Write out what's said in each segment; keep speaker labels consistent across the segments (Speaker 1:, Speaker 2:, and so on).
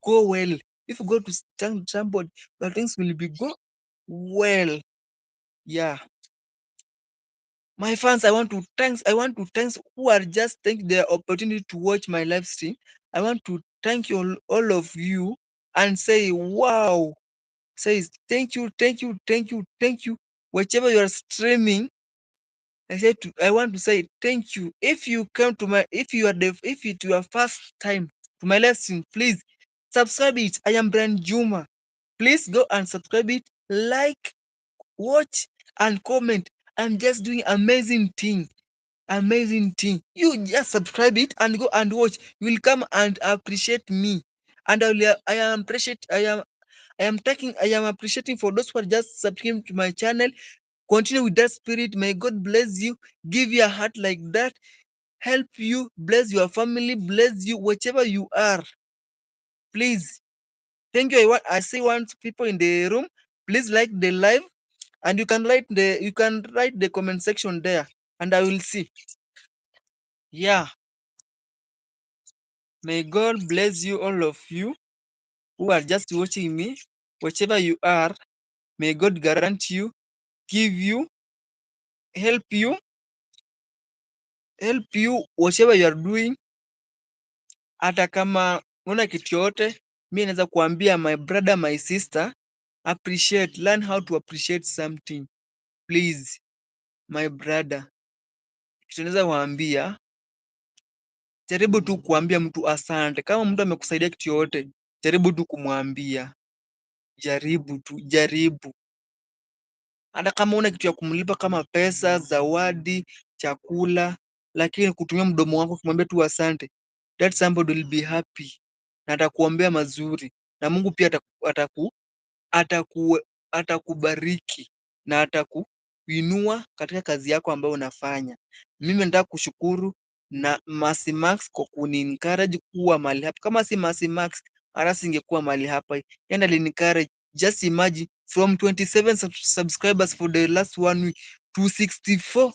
Speaker 1: go well. If you go to thank somebody, your things will be go well. Yeah. My fans, I want to thanks who are just taking the opportunity to watch my live stream. I want to thank you all of you and say wow. Says thank you, thank you, thank you, thank you. Whichever you are streaming, I want to say thank you. If you come to my if it your first time to my lesson, please subscribe it. I am Brian Juma. Please go and subscribe it, like, watch, and comment. I'm just doing amazing thing. Amazing thing. You just subscribe it and go and watch. You will come and appreciate me. And I am appreciate I am appreciating for those who are just subscribing to my channel. Continue with that spirit. May God bless you. Give you a heart like that. Help you. Bless your family. Bless you. Whichever you are. Please. Thank you. I see one people in the room. Please like the live. And you can write the comment section there. And I will see. Yeah. May God bless you, all of you who are just watching me. Whichever you are, may God grant you, give you, help you, whatever you are doing. Hata kama una kitu yote, mi naweza kuambia my brother, my sister, appreciate, learn how to appreciate something. Please, my brother. Kitu naweza waambia, jaribu tu kuambia mtu asante. Kama mtu amekusaidia kitu yote, jaribu tu kumwambia. Jaribu. Hata kama una kitu ya kumlipa kama pesa, zawadi, chakula, lakini kutumia mdomo wako kumwambia tu asante, that somebody will be happy na atakuombea mazuri, na Mungu pia ataku atakubariki na atakuinua katika kazi yako ambayo unafanya. Mimi nataka kushukuru na Mercy Max kwa kuni-encourage kuwa mahali hapa. Kama si Mercy Max, hata singekuwa mahali hapa. Yeye alini-encourage. Just imagine from 27 subscribers for the last 1 week to 64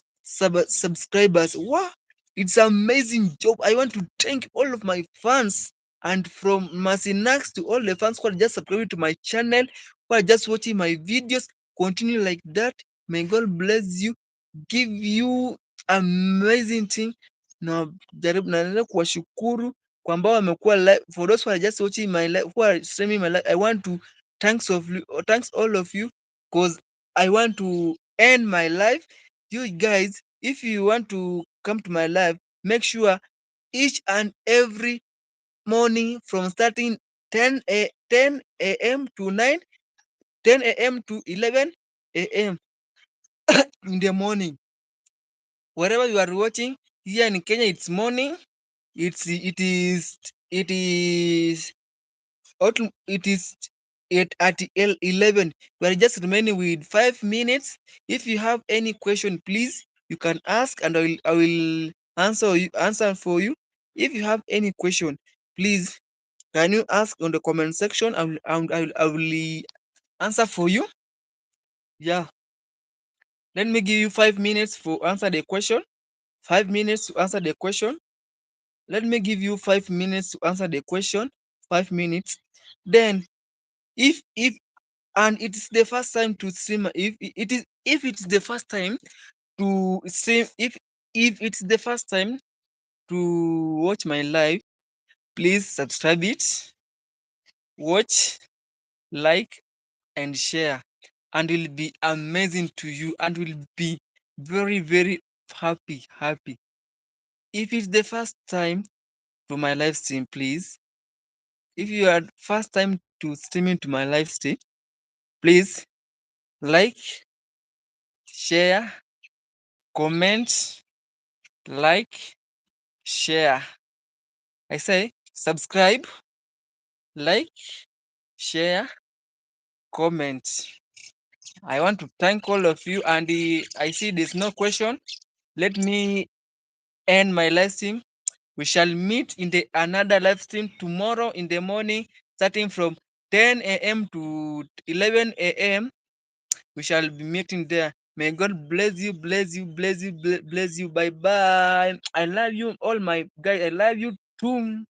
Speaker 1: subscribers. Wow, it's amazing job. I want to thank all of my fans, and from Mercy Max to all the fans who are just subscribing to my channel, who are just watching my videos. Continue like that. May God bless you, give you amazing thing. Na jaribu naendelea kuwashukuru kwa ambao wamekuwa live. For those who are just watching my live, who are streaming my live, I want to thanks all of you, because I want to end my life. You guys, if you want to come to my live, make sure each and every morning from starting 10 a.m. to 9, 10 a.m. to 11 a.m. in the morning. Wherever you are watching, here in Kenya, it's morning. It is it is it is 8 at 11. We are just remaining with 5 minutes. If you have any question, please you can ask, and I will answer for you. If you have any question, please can you ask on the comment section? I will answer for you. Yeah. Let me give you 5 minutes for answer the question. 5 minutes to answer the question. Let me give you 5 minutes to answer the question. 5 minutes. Then, if and it's the first time to stream, if it's the first time to stream, if it's the first time to watch my live, please subscribe it, watch, like, and share, and it will be amazing to you, and will be very, very happy. If it's the first time to my live stream, please, if you are first time to streaming to my live stream, please like, share, comment, like, share. I say subscribe, like, share, comment. I want to thank all of you, and I see there's no question. Let me end my live stream. We shall meet in the another live stream tomorrow in the morning, starting from 10 a.m. to 11 a.m. We shall be meeting there. May God bless you, bless you, bless you, bless you. Bye bye. I love you, all my guys. I love you too.